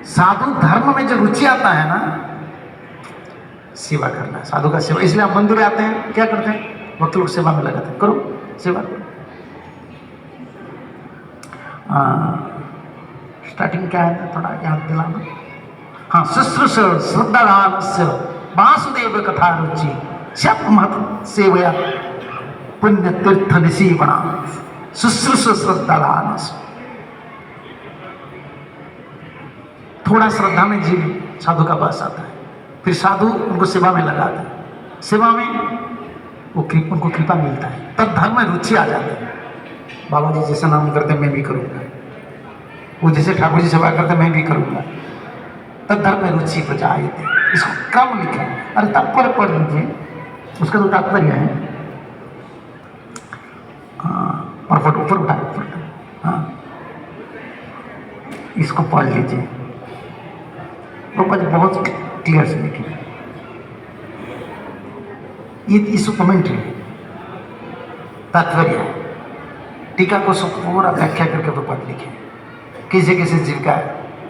साधु धर्म में जो रुचि आता है ना, सेवा करना है, साधु का सेवा। इसलिए आप मंदिर आते हैं, क्या करते हैं, भक्त लोग सेवा में लगाते हैं, करो सेवा करो। स्टार्टिंग क्या है थोड़ा याद दिलाना। हाँ, शुश्रूष श्रद्धादान से वासुदेव कथा रुचि शब मत सेवया पुण्य तीर्थ निशीवना। शुश्रूष श्रद्धादान, थोड़ा श्रद्धा में जीव साधु का पास आता है, फिर साधु उनको सेवा में लगाता है, सेवा में वो उनको कृपा मिलता है, तब धर्म में रुचि आ जाती है। बाबा जी जैसा नाम करते मैं भी करूँगा, वो जैसे ठाकुर जी सेवा करते मैं भी करूँगा, तब धर्म में रुचि बजाए थे। इसको क्रम लिखे, अरे तात्पर्य पढ़ लीजिए, उसका तो तात्पर्य है। परफट ऊपर उठा, हाँ इसको पढ़ लीजिए, बाबा जी बहुत क्लियर से लिखे। ये इसको कमेंट्री तात्पर्य है, टीका को सब पूरा व्याख्या करके प्रपद लिखे, किसी किसी जीव का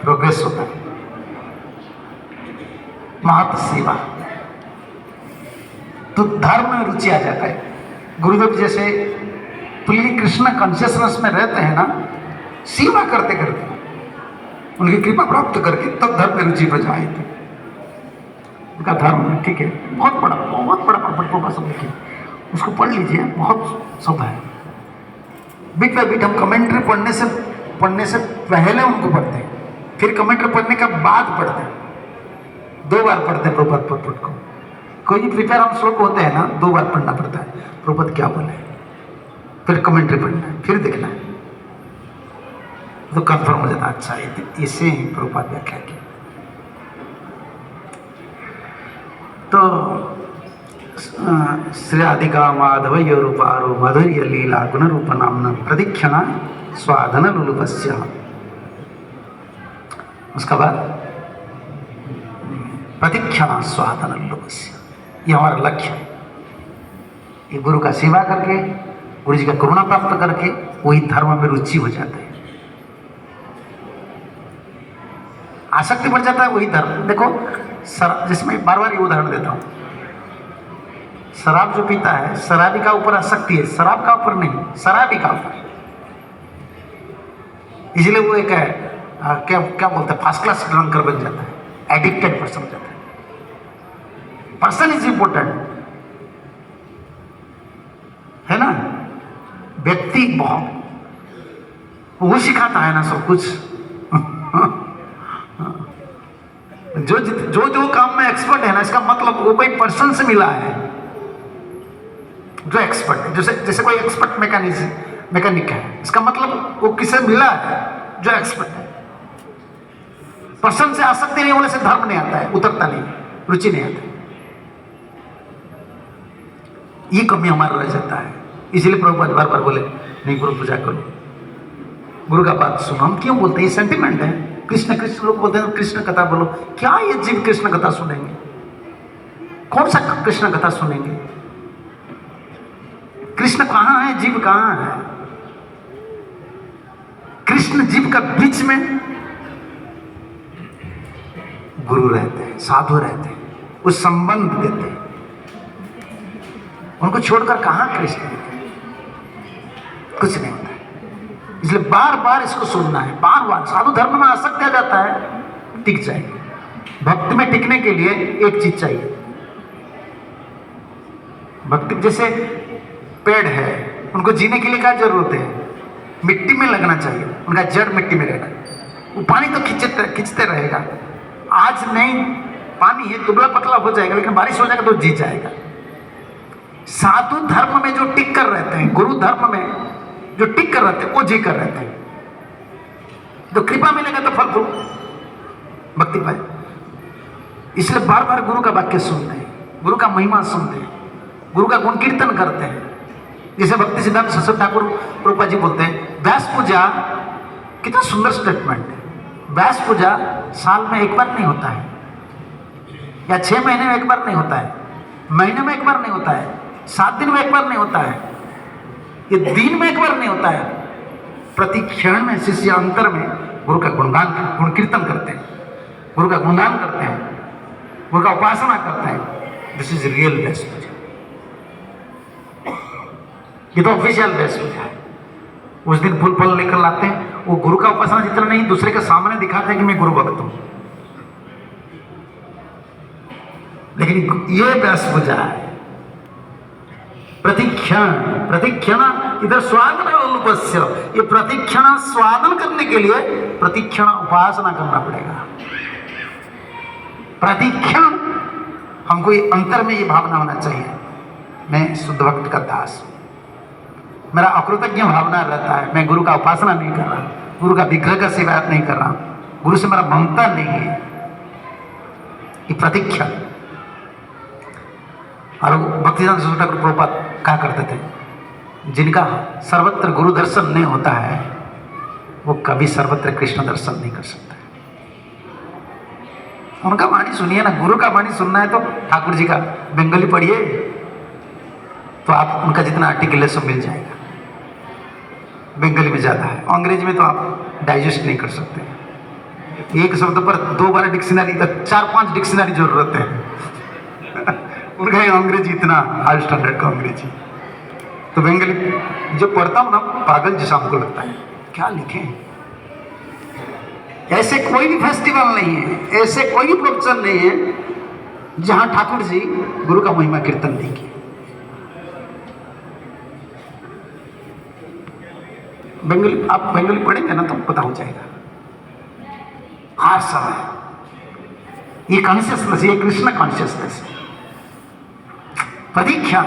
प्रोग्रेस होता है। महत सेवा, तो धर्म में रुचि आ जाता है। गुरुदेव जैसे पुल्ली कृष्ण कॉन्शियसनेस में रहते हैं ना, सेवा करते करते उनकी कृपा प्राप्त करके तब धर्म में रुचि बजाए थे। उनका धर्म है, ठीक है, बहुत बड़ा प्रपद सब लिखे, उसको पढ़ लीजिए, बहुत सब है। बीट बाई बीट हम कमेंट्री पढ़ने से पहले उनको पढ़ते हैं, फिर कमेंट्री पढ़ने के बाद पढ़ते हैं, 2 बार पढ़ते हैं प्रपद को। कोई भी प्रिपेयर हम श्लोक होते हैं ना, 2 बार पढ़ना पड़ता है, प्रपद क्या बोले, फिर कमेंट्री पढ़ना है, फिर देखना है, तो कंफर्म हो जाता है। अच्छा, इसे ही प्रभुपाद व्याख्या की। तो श्री राधिका माधव रूपारो मधुर्य लीला गुण रूप नामना प्रदीक्षणा स्वाधन लुलुपस्य। उसका बाद प्रदीक्षणा स्वाधन लुलुपस्य, ये हमारा लक्ष्य है। ये गुरु का सेवा करके, गुरु जी का करुणा प्राप्त करके वही धर्म में रुचि हो जाता है, आसक्ति बढ़ जाता है वही धर्म। देखो जिसमें बार बार ये उदाहरण देता हूँ, शराब जो पीता है, शराबी का ऊपर आसक्ति है, शराब का ऊपर नहीं, शराबी का ऊपर। इसलिए वो एक क्या बोलते हैं, फर्स्ट क्लास ड्रंकर बन जाता है, एडिक्टेड पर्सन हो जाता है। पर्सन इज इंपॉर्टेंट है ना, व्यक्ति बहुत वो सिखाता है ना सब कुछ। जो काम में एक्सपर्ट है ना, इसका मतलब वो कोई पर्सन से मिला है जो एक्सपर्ट है। जैसे कोई एक्सपर्ट मैकेनिक है, इसका मतलब वो किसे मिला है जो एक्सपर्ट है। पर्सन से आसक्ति नहीं होने से धर्म नहीं आता है, उतरता नहीं, रुचि नहीं आता। ये कमी हमारा रह जाता है। इसलिए प्रभुपाद बार बार बोले नहीं, गुरु पूजा करो, गुरु का बात सुनो। हम क्यों बोलते हैं, ये सेंटिमेंट है। कृष्ण कृष्ण लोग बोलते हैं कृष्ण कथा बोलो, क्या ये जीव कृष्ण कथा सुनेंगे, कौन सा कृष्ण कथा सुनेंगे? कृष्ण कहाँ है, जीव कहाँ है? कृष्ण जीव का बीच में गुरु रहते हैं, साधु रहते हैं, वो संबंध देते हैं। उनको छोड़कर कहाँ कृष्ण, कुछ नहीं होता है। इसलिए बार बार इसको सुनना है, बार बार। साधु धर्म में आसक्त आ जाता है, टिक जाएगी। भक्ति में टिकने के लिए एक चीज चाहिए। भक्ति जैसे पेड़ है, उनको जीने के लिए क्या जरूरत है, मिट्टी में लगना चाहिए, उनका जड़ मिट्टी में रहना। वो पानी तो खींचते रहेगा, आज नहीं पानी है, दुबला पतला हो जाएगा, लेकिन बारिश हो जाएगा तो जी जाएगा। साधु धर्म में जो टिक कर रहते हैं, गुरु धर्म में जो टिक कर रहते हैं, वो जी कर रहते हैं, तो कृपा मिलेगा तो फल फूल भक्ति पाए। इसलिए बार बार गुरु का वाक्य सुनते हैं, गुरु का महिमा सुनते हैं, गुरु का गुण कीर्तन करते हैं। जैसे भक्ति सिद्धांत सरस्वती ठाकुर प्रभुपाद जी बोलते हैं, व्यास पूजा, कितना सुंदर स्टेटमेंट है। व्यास पूजा साल में एक बार नहीं होता है, या 6 महीने में एक बार नहीं होता है, महीने में एक बार नहीं होता है, 7 दिन में एक बार नहीं होता है, ये दिन में एक बार नहीं होता है। प्रति क्षण में शिष्य अंतर में गुरु का गुणगान गुण कीर्तन करते हैं। गुरु का गुणगान करते हैं, गुरु का उपासना करते हैं। दिस इज रियल व्यास पूजा। ये तो ऑफिशियल व्यास पूजा है। उस दिन फूल फल लेकर लाते हैं, वो गुरु का उपासना जितना नहीं, दूसरे के सामने दिखाते हैं कि मैं गुरु भक्त हूं। लेकिन ये व्यास पूजा है। प्रतिक्षण इधर स्वादन उल्लपस्य, ये प्रतिक्षण स्वादन करने के लिए प्रतिक्षण उपासना करना पड़ेगा। प्रतिक्षण हमको ये अंतर में ये भावना होना चाहिए, मैं शुद्ध भक्त का दास हूं। मेरा अकृतज्ञ भावना रहता है, मैं गुरु का उपासना नहीं कर रहा, गुरु का विग्रह का सेवा नहीं कर रहा, गुरु से मेरा ममता नहीं है। ये प्रतीक्षा। और भक्तिदान सरस्वती ठाकुर प्रभुपाद कहा करते थे, जिनका सर्वत्र गुरु दर्शन नहीं होता है वो कभी सर्वत्र कृष्ण दर्शन नहीं कर सकता। उनका वाणी सुनिए ना, गुरु का वाणी सुनना है तो ठाकुर जी का बंगाली पढ़िए, तो आप उनका जितना आर्टिकल है सब मिल जाएगा। बंगाली में ज़्यादा है, अंग्रेजी में तो आप डाइजेस्ट नहीं कर सकते। एक शब्द पर 2 बार डिक्शनरी, 4-5 डिक्शनरी जरूरत है। उनका अंग्रेजी इतना हाई स्टैंडर्ड का अंग्रेजी, तो बंगाली जो पढ़ता हूँ ना पागल जैसा हमको लगता है, क्या लिखे। ऐसे कोई भी फेस्टिवल नहीं है, ऐसे कोई भी प्रवचन नहीं है जहां ठाकुर जी गुरु का महिमा कीर्तन नहीं किए। बंगाली, आप बंगाली पढ़ेंगे ना तो पता हो जाएगा। हर समय ये कॉन्शियसनेस, ये कृष्ण कॉन्शियसनेस, प्रतीक्षा,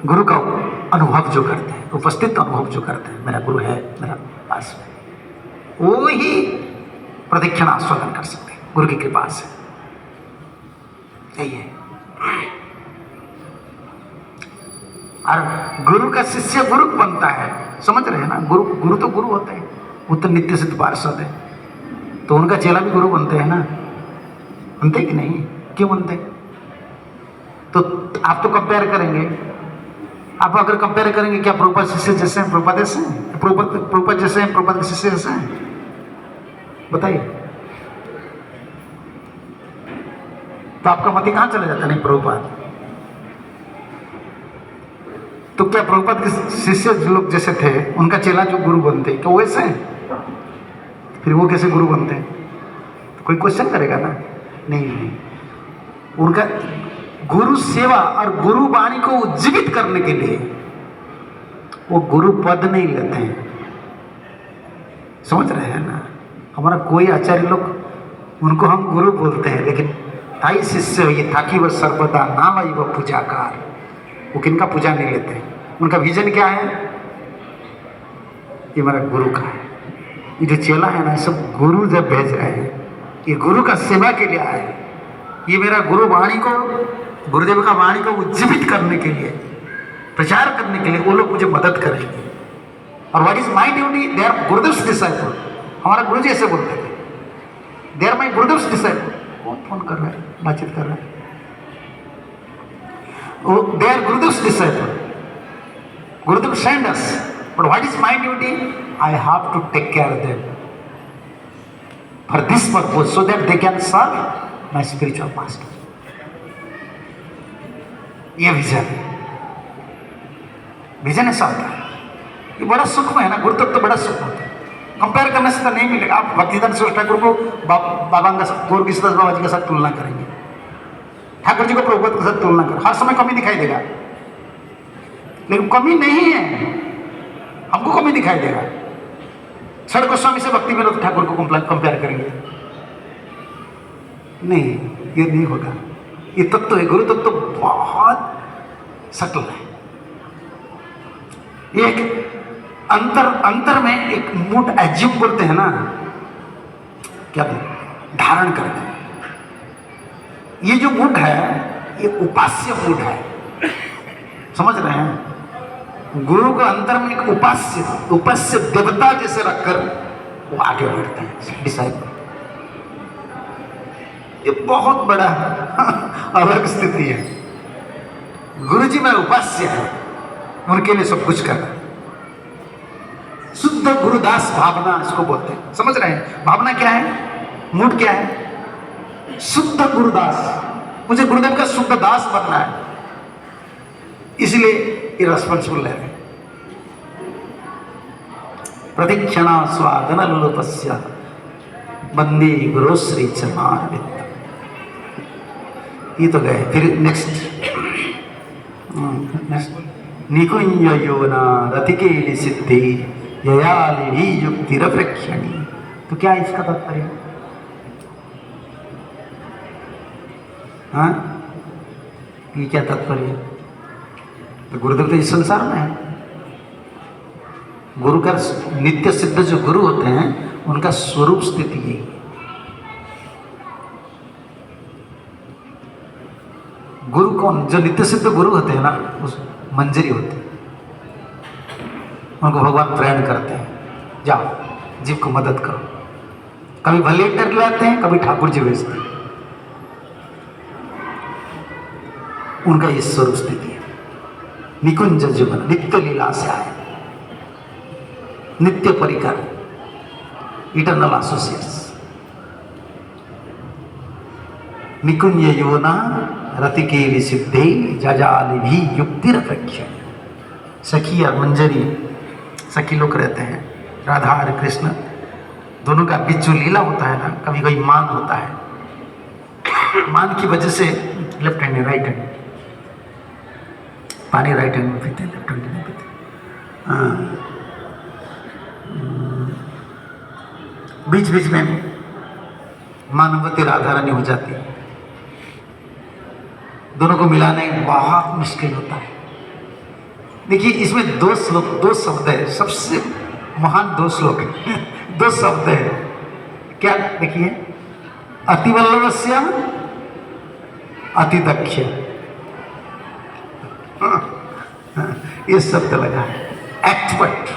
गुरु का अनुभव जो करते हैं, उपस्थित अनुभव जो करते हैं, मेरा गुरु है मेरा पास में, वो ही प्रदीक्षण आस्वादन कर सकते हैं गुरु की कृपा से। यही है। और गुरु का शिष्य गुरु बनता है, समझ रहे हैं ना। गुरु तो गुरु होते हैं, वो तो नित्य सिद्ध पार्षद है, तो उनका चेला भी गुरु बनते हैं ना, बनते कि नहीं? क्यों बनते? तो आप तो कंपेयर करेंगे, आप अगर कंपेयर करेंगे क्या प्रभुपाद शिष्य जैसे हैं, प्रभुपाद जैसे हैं, प्रभुपाद जैसे हैं, प्रभुपाद के शिष्य जैसे हैं? बताइए। तो आपका मत कहां चला जाता? नहीं प्रभुपाद। तो क्या प्रभुपाद के शिष्य जो लोग जैसे थे उनका चेला जो गुरु बनते क्या वैसे हैं? फिर वो कैसे गुरु बनते हैं? तो कोई क्वेश्चन करेगा ना? नहीं। उनका गुरु सेवा और गुरु वाणी को उज्जीवित करने के लिए वो गुरु पद नहीं लेते हैं, समझ रहे हैं ना। हमारा कोई आचार्य लोग उनको हम गुरु बोलते हैं, लेकिन थाई शिष्य ये था कि वह सर्वदा नाम आई वह पूजाकार, वो किनका पूजा नहीं लेते। उनका विजन क्या है? ये मेरा गुरु का है। ये जो चेला है ना, सब गुरु जब भेज रहे हैं, ये गुरु का सेवा के लिए आए, ये मेरा गुरु वाणी को, गुरुदेव का वाणी को उज्जीवित करने के लिए, प्रचार करने के लिए वो लोग मुझे मदद करेंगे। और what is my duty? They are Gurudev disciple. हमारा गुरु जी ऐसे बोलते थे, they are my Gurudev disciple. कौन फोन कर रहा है, बातचीत कर रहा है? They are Gurudev disciple, Gurudev send us, but what is my duty? I have to take care of them for this purpose, so that they can serve my spiritual master. ये vision ऐसा होता है। ये बड़ा सुख है ना, गुरु तत्व तो बड़ा सुख होता है। कंपेयर करने से तो नहीं मिलेगा। आप भक्तिदान सरस्वती ठाकुर को बाबा गोरकिशोरदास बाबा जी के साथ तुलना करेंगे, ठाकुर जी को प्रभुपाद के साथ तुलना करें, हर समय कमी दिखाई देगा। लेकिन कमी नहीं है, हमको कमी दिखाई देगा। छड़ गोस्वामी से भक्ति विनोद ठाकुर को कंपेयर करेंगे, नहीं, ये नहीं होगा। ये तत्व है, गुरु तत्व बहुत सटल है। ये एक अंतर में एक मूड एज्यूम बोलते हैं ना, क्या बोलते, धारण करते हैं। ये जो मूड है ये उपास्य मूड है, समझ रहे हैं। गुरु को अंतर में एक उपास्य देवता जैसे रखकर वो आगे बढ़ते हैं डिसाइपल। ये बहुत बड़ा अलग स्थिति है। गुरु जी में उपास्य है, उनके लिए सब कुछ करना। शुद्ध गुरुदास भावना इसको बोलते हैं, समझ रहे हैं? भावना क्या है? मूड क्या है? शुद्ध गुरुदास, मुझे गुरुदेव का शुद्ध दास बनना है, इसलिए ये रिस्पॉन्सिबल है। प्रतिक्षणा स्वादन लोलपस्य वंदे गुरु श्री चरणारविंद। ये तो गए, फिर नेक्स्ट निकुंज योना रतिकेली सिद्धि ययालिनी युक्ति रप्रेक्षणी। तो क्या है इसका तात्पर्य? हाँ, ये क्या तात्पर्य? तो गुरुदेव तो इस संसार में है। गुरु का नित्य सिद्ध जो गुरु होते हैं उनका स्वरूप स्थिति यही है। गुरु कौन? जो नित्य सिद्ध गुरु होते हैं ना, उस मंजरी होते हैं, उनको भगवान प्रेम करते हैं, जाओ जीव को मदद करो। कभी वलेटर लाते हैं, कभी ठाकुर जी भेजते हैं। उनका ये स्वरूप स्थिति है। निकुंज जीवन, नित्य लीला से आए, नित्य परिकर, इटर्नल एसोसिएट्स। निकुंज योना रतिकेली सिद्धे जजाली भी युक्ति रप्रेक्ष। सखी और मंजरी, सखी लोग रहते हैं, राधा और कृष्ण दोनों का बीच जो लीला होता है ना, कभी कभी मान होता है। मान की वजह से लेफ्ट हैंड राइट हैंड, पानी राइट हैंड में पीते हैं, लेफ्ट हैंड में पीते। बीच बीच में मानवती राधा रानी हो जाती है। दोनों को मिलाने बहुत मुश्किल होता है। देखिए इसमें दो श्लोक, दो शब्द है, सबसे महान दो श्लोक है। दो शब्द है, क्या? देखिए, अतिवल्लभस्य अतिदक्ष, ये शब्द लगा है। एक्सपर्ट,